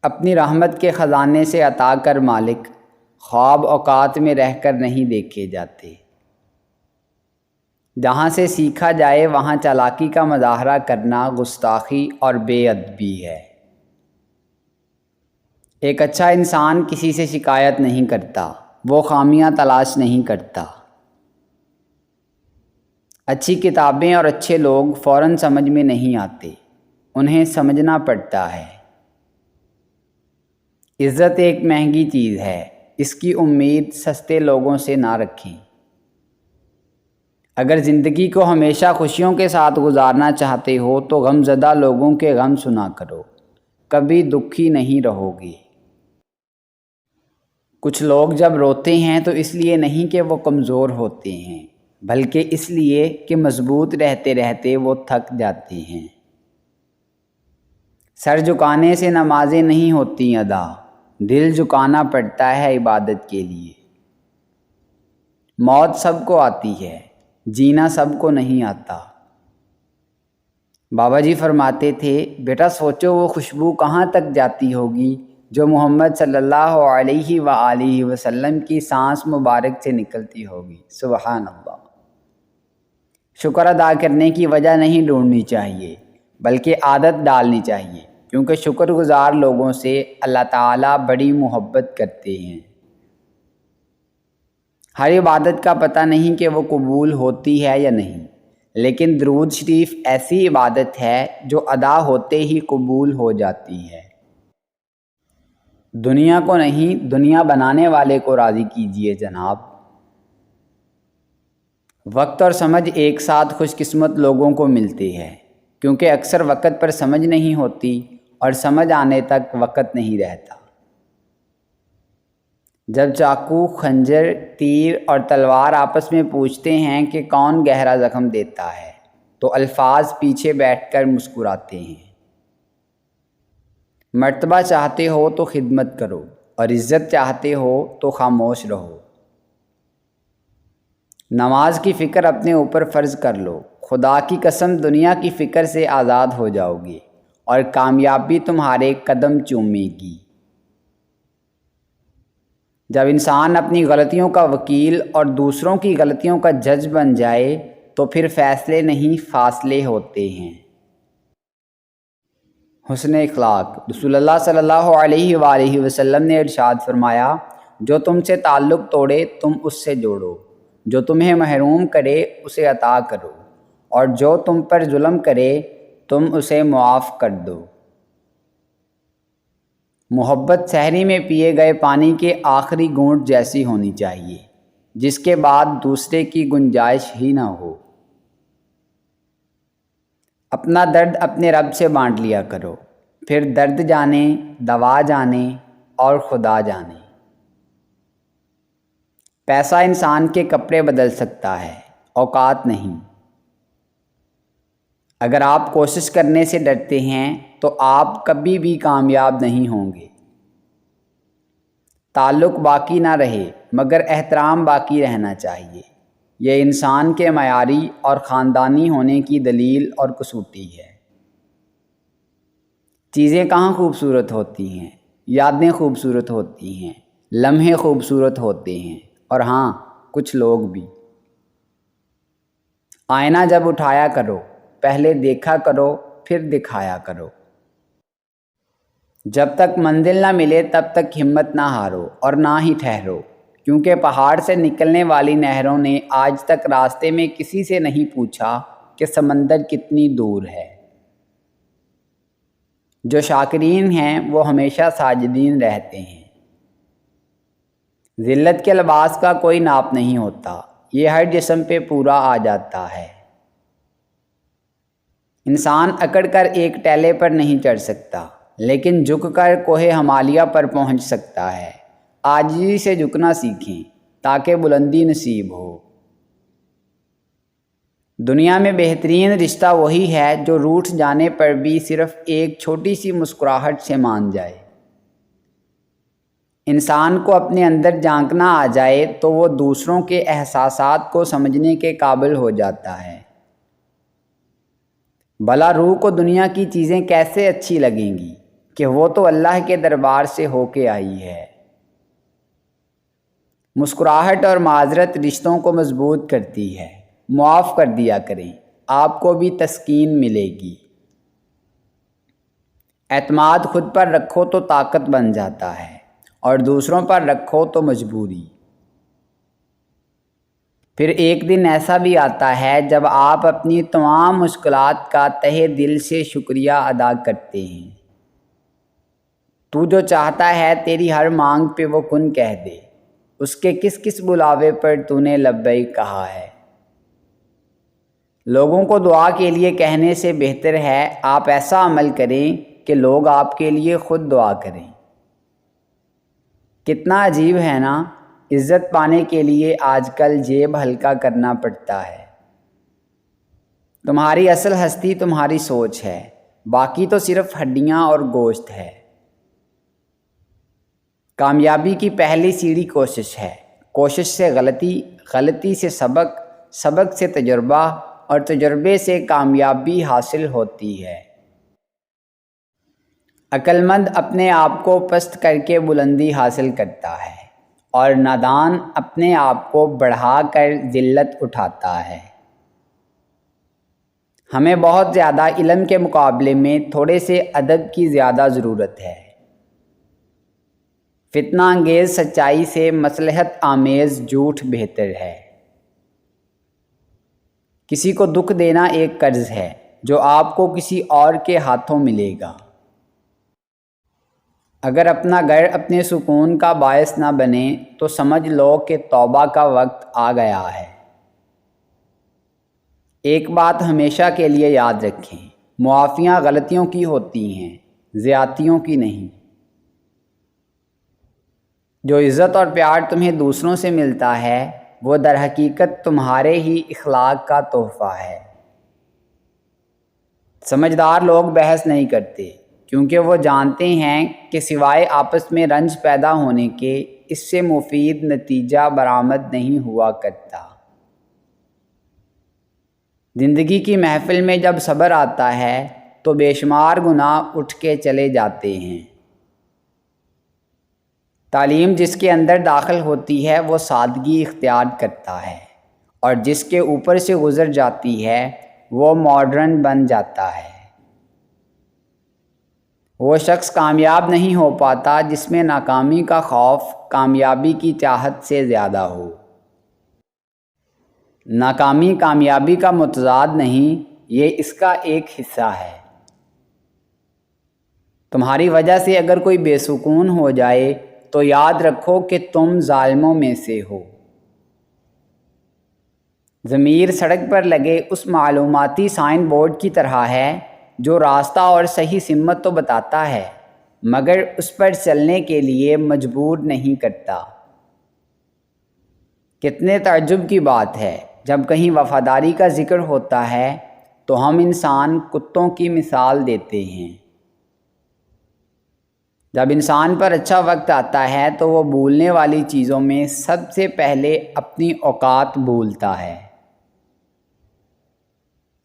اپنی رحمت کے خزانے سے عطا کر مالک، خواب اوقات میں رہ کر نہیں دیکھے جاتے۔ جہاں سے سیکھا جائے وہاں چالاکی کا مظاہرہ کرنا گستاخی اور بے ادبی ہے۔ ایک اچھا انسان کسی سے شکایت نہیں کرتا، وہ خامیاں تلاش نہیں کرتا۔ اچھی کتابیں اور اچھے لوگ فوراً سمجھ میں نہیں آتے، انہیں سمجھنا پڑتا ہے۔ عزت ایک مہنگی چیز ہے، اس کی امید سستے لوگوں سے نہ رکھیں۔ اگر زندگی کو ہمیشہ خوشیوں کے ساتھ گزارنا چاہتے ہو تو غم زدہ لوگوں کے غم سنا کرو، کبھی دکھی نہیں رہو گے۔ کچھ لوگ جب روتے ہیں تو اس لیے نہیں کہ وہ کمزور ہوتے ہیں، بلکہ اس لیے کہ مضبوط رہتے رہتے وہ تھک جاتے ہیں۔ سر جھکانے سے نمازیں نہیں ہوتی ادا، دل جھکانا پڑتا ہے عبادت کے لیے۔ موت سب کو آتی ہے، جینا سب کو نہیں آتا۔ بابا جی فرماتے تھے، بیٹا سوچو وہ خوشبو کہاں تک جاتی ہوگی جو محمد صلی اللہ علیہ وآلہ وسلم کی سانس مبارک سے نکلتی ہوگی۔ سبحان اللہ۔ شکر ادا کرنے کی وجہ نہیں ڈھونڈنی چاہیے، بلکہ عادت ڈالنی چاہیے، کیونکہ شکر گزار لوگوں سے اللہ تعالیٰ بڑی محبت کرتے ہیں۔ ہر عبادت کا پتہ نہیں کہ وہ قبول ہوتی ہے یا نہیں، لیکن درود شریف ایسی عبادت ہے جو ادا ہوتے ہی قبول ہو جاتی ہے۔ دنیا کو نہیں، دنیا بنانے والے کو راضی کیجئے جناب۔ وقت اور سمجھ ایک ساتھ خوش قسمت لوگوں کو ملتے ہیں، کیونکہ اکثر وقت پر سمجھ نہیں ہوتی اور سمجھ آنے تک وقت نہیں رہتا۔ جب چاقو، خنجر، تیر اور تلوار آپس میں پوچھتے ہیں کہ کون گہرا زخم دیتا ہے، تو الفاظ پیچھے بیٹھ کر مسکراتے ہیں۔ مرتبہ چاہتے ہو تو خدمت کرو، اور عزت چاہتے ہو تو خاموش رہو۔ نماز کی فکر اپنے اوپر فرض کر لو، خدا کی قسم دنیا کی فکر سے آزاد ہو جاؤ گے، اور کامیابی تمہارے قدم چومے گی۔ جب انسان اپنی غلطیوں کا وکیل اور دوسروں کی غلطیوں کا جج بن جائے تو پھر فیصلے نہیں فاصلے ہوتے ہیں۔ حسن اخلاق۔ رسول اللہ صلی اللہ علیہ وآلہ وسلم نے ارشاد فرمایا، جو تم سے تعلق توڑے تم اس سے جوڑو، جو تمہیں محروم کرے اسے عطا کرو، اور جو تم پر ظلم کرے تم اسے معاف کر دو۔ محبت سحری میں پیے گئے پانی کے آخری گھونٹ جیسی ہونی چاہیے، جس کے بعد دوسرے کی گنجائش ہی نہ ہو۔ اپنا درد اپنے رب سے بانٹ لیا کرو، پھر درد جانے، دوا جانے اور خدا جانے۔ پیسہ انسان کے کپڑے بدل سکتا ہے، اوقات نہیں۔ اگر آپ کوشش کرنے سے ڈرتے ہیں تو آپ کبھی بھی کامیاب نہیں ہوں گے۔ تعلق باقی نہ رہے مگر احترام باقی رہنا چاہیے، یہ انسان کے معیاری اور خاندانی ہونے کی دلیل اور کسوٹی ہے۔ چیزیں کہاں خوبصورت ہوتی ہیں، یادیں خوبصورت ہوتی ہیں، لمحے خوبصورت ہوتے ہیں، اور ہاں کچھ لوگ بھی۔ آئینہ جب اٹھایا کرو پہلے دیکھا کرو پھر دکھایا کرو۔ جب تک منزل نہ ملے تب تک ہمت نہ ہارو اور نہ ہی ٹھہرو، کیونکہ پہاڑ سے نکلنے والی نہروں نے آج تک راستے میں کسی سے نہیں پوچھا کہ سمندر کتنی دور ہے۔ جو شاکرین ہیں وہ ہمیشہ ساجدین رہتے ہیں۔ ذلت کے لباس کا کوئی ناپ نہیں ہوتا، یہ ہر جسم پہ پورا آ جاتا ہے۔ انسان اکڑ کر ایک ٹیلے پر نہیں چڑھ سکتا، لیکن جھک کر کوہ ہمالیہ پر پہنچ سکتا ہے۔ عاجزی سے جھکنا سیکھیں تاکہ بلندی نصیب ہو۔ دنیا میں بہترین رشتہ وہی ہے جو روٹھ جانے پر بھی صرف ایک چھوٹی سی مسکراہٹ سے مان جائے۔ انسان کو اپنے اندر جھانکنا آ جائے تو وہ دوسروں کے احساسات کو سمجھنے کے قابل ہو جاتا ہے۔ بھلا روح کو دنیا کی چیزیں کیسے اچھی لگیں گی؟ کہ وہ تو اللہ کے دربار سے ہو کے آئی ہے۔ مسکراہٹ اور معذرت رشتوں کو مضبوط کرتی ہے۔ معاف کر دیا کریں، آپ کو بھی تسکین ملے گی۔ اعتماد خود پر رکھو تو طاقت بن جاتا ہے، اور دوسروں پر رکھو تو مجبوری۔ پھر ایک دن ایسا بھی آتا ہے جب آپ اپنی تمام مشکلات کا تہہ دل سے شکریہ ادا کرتے ہیں۔ تو جو چاہتا ہے تیری ہر مانگ پہ وہ کن کہہ دے، اس کے کس کس بلاوے پر تو نے لبیک کہا ہے۔ لوگوں کو دعا کے لیے کہنے سے بہتر ہے آپ ایسا عمل کریں کہ لوگ آپ کے لیے خود دعا کریں۔ کتنا عجیب ہے نا، عزت پانے کے لیے آج کل جیب ہلکا کرنا پڑتا ہے۔ تمہاری اصل ہستی تمہاری سوچ ہے، باقی تو صرف ہڈیاں اور گوشت ہے۔ کامیابی کی پہلی سیڑھی کوشش ہے، کوشش سے غلطی، غلطی سے سبق، سبق سے تجربہ، اور تجربے سے کامیابی حاصل ہوتی ہے۔ عقل مند اپنے آپ کو پست کر کے بلندی حاصل کرتا ہے، اور نادان اپنے آپ کو بڑھا کر ذلت اٹھاتا ہے۔ ہمیں بہت زیادہ علم کے مقابلے میں تھوڑے سے ادب کی زیادہ ضرورت ہے۔ فتنہ انگیز سچائی سے مصلحت آمیز جھوٹ بہتر ہے۔ کسی کو دکھ دینا ایک قرض ہے جو آپ کو کسی اور کے ہاتھوں ملے گا۔ اگر اپنا گھر اپنے سکون کا باعث نہ بنے تو سمجھ لو کہ توبہ کا وقت آ گیا ہے۔ ایک بات ہمیشہ کے لیے یاد رکھیں، معافیاں غلطیوں کی ہوتی ہیں، زیادتیوں کی نہیں۔ جو عزت اور پیار تمہیں دوسروں سے ملتا ہے وہ در حقیقت تمہارے ہی اخلاق کا تحفہ ہے۔ سمجھدار لوگ بحث نہیں کرتے، کیونکہ وہ جانتے ہیں کہ سوائے آپس میں رنج پیدا ہونے کے اس سے مفید نتیجہ برآمد نہیں ہوا کرتا۔ زندگی کی محفل میں جب صبر آتا ہے تو بے شمار گناہ اٹھ کے چلے جاتے ہیں۔ تعلیم جس کے اندر داخل ہوتی ہے وہ سادگی اختیار کرتا ہے، اور جس کے اوپر سے گزر جاتی ہے وہ ماڈرن بن جاتا ہے۔ وہ شخص کامیاب نہیں ہو پاتا جس میں ناکامی کا خوف کامیابی کی چاہت سے زیادہ ہو۔ ناکامی کامیابی کا متضاد نہیں، یہ اس کا ایک حصہ ہے۔ تمہاری وجہ سے اگر کوئی بے سکون ہو جائے تو یاد رکھو کہ تم ظالموں میں سے ہو۔ ضمیر سڑک پر لگے اس معلوماتی سائن بورڈ کی طرح ہے جو راستہ اور صحیح سمت تو بتاتا ہے مگر اس پر چلنے کے لیے مجبور نہیں کرتا۔ کتنے تعجب کی بات ہے، جب کہیں وفاداری کا ذکر ہوتا ہے تو ہم انسان کتوں کی مثال دیتے ہیں۔ جب انسان پر اچھا وقت آتا ہے تو وہ بھولنے والی چیزوں میں سب سے پہلے اپنی اوقات بھولتا ہے۔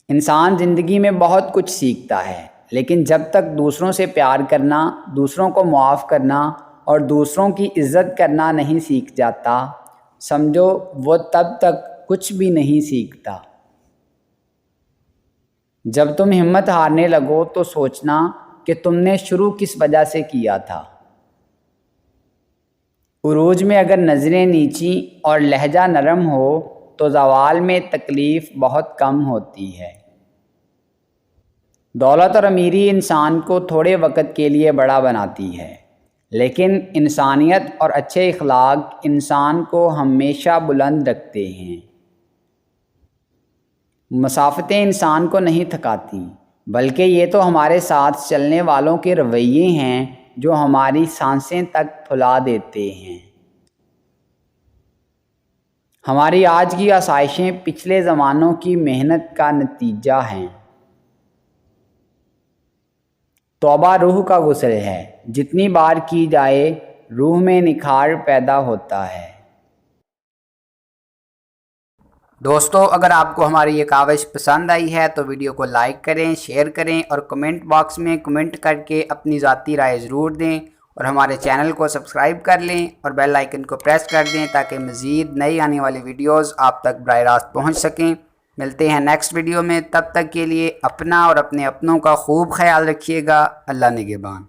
انسان زندگی میں بہت کچھ سیکھتا ہے، لیکن جب تک دوسروں سے پیار کرنا، دوسروں کو معاف کرنا اور دوسروں کی عزت کرنا نہیں سیکھ جاتا، سمجھو وہ تب تک کچھ بھی نہیں سیکھتا۔ جب تم ہمت ہارنے لگو تو سوچنا کہ تم نے شروع کس وجہ سے کیا تھا۔ عروج میں اگر نظریں نیچی اور لہجہ نرم ہو تو زوال میں تکلیف بہت کم ہوتی ہے۔ دولت اور امیری انسان کو تھوڑے وقت کے لیے بڑا بناتی ہے، لیکن انسانیت اور اچھے اخلاق انسان کو ہمیشہ بلند رکھتے ہیں۔ مسافتیں انسان کو نہیں تھکاتی، بلکہ یہ تو ہمارے ساتھ چلنے والوں کے رویے ہیں جو ہماری سانسیں تک پھلا دیتے ہیں۔ ہماری آج کی آسائشیں پچھلے زمانوں کی محنت کا نتیجہ ہیں۔ توبہ روح کا غسل ہے، جتنی بار کی جائے روح میں نکھار پیدا ہوتا ہے۔ دوستو اگر آپ کو ہماری یہ کاوش پسند آئی ہے تو ویڈیو کو لائک کریں، شیئر کریں اور کمنٹ باکس میں کمنٹ کر کے اپنی ذاتی رائے ضرور دیں، اور ہمارے چینل کو سبسکرائب کر لیں اور بیل آئیکن کو پریس کر دیں تاکہ مزید نئی آنے والی ویڈیوز آپ تک براہ راست پہنچ سکیں۔ ملتے ہیں نیکسٹ ویڈیو میں، تب تک کے لیے اپنا اور اپنے اپنوں کا خوب خیال رکھیے گا۔ اللہ نگہبان۔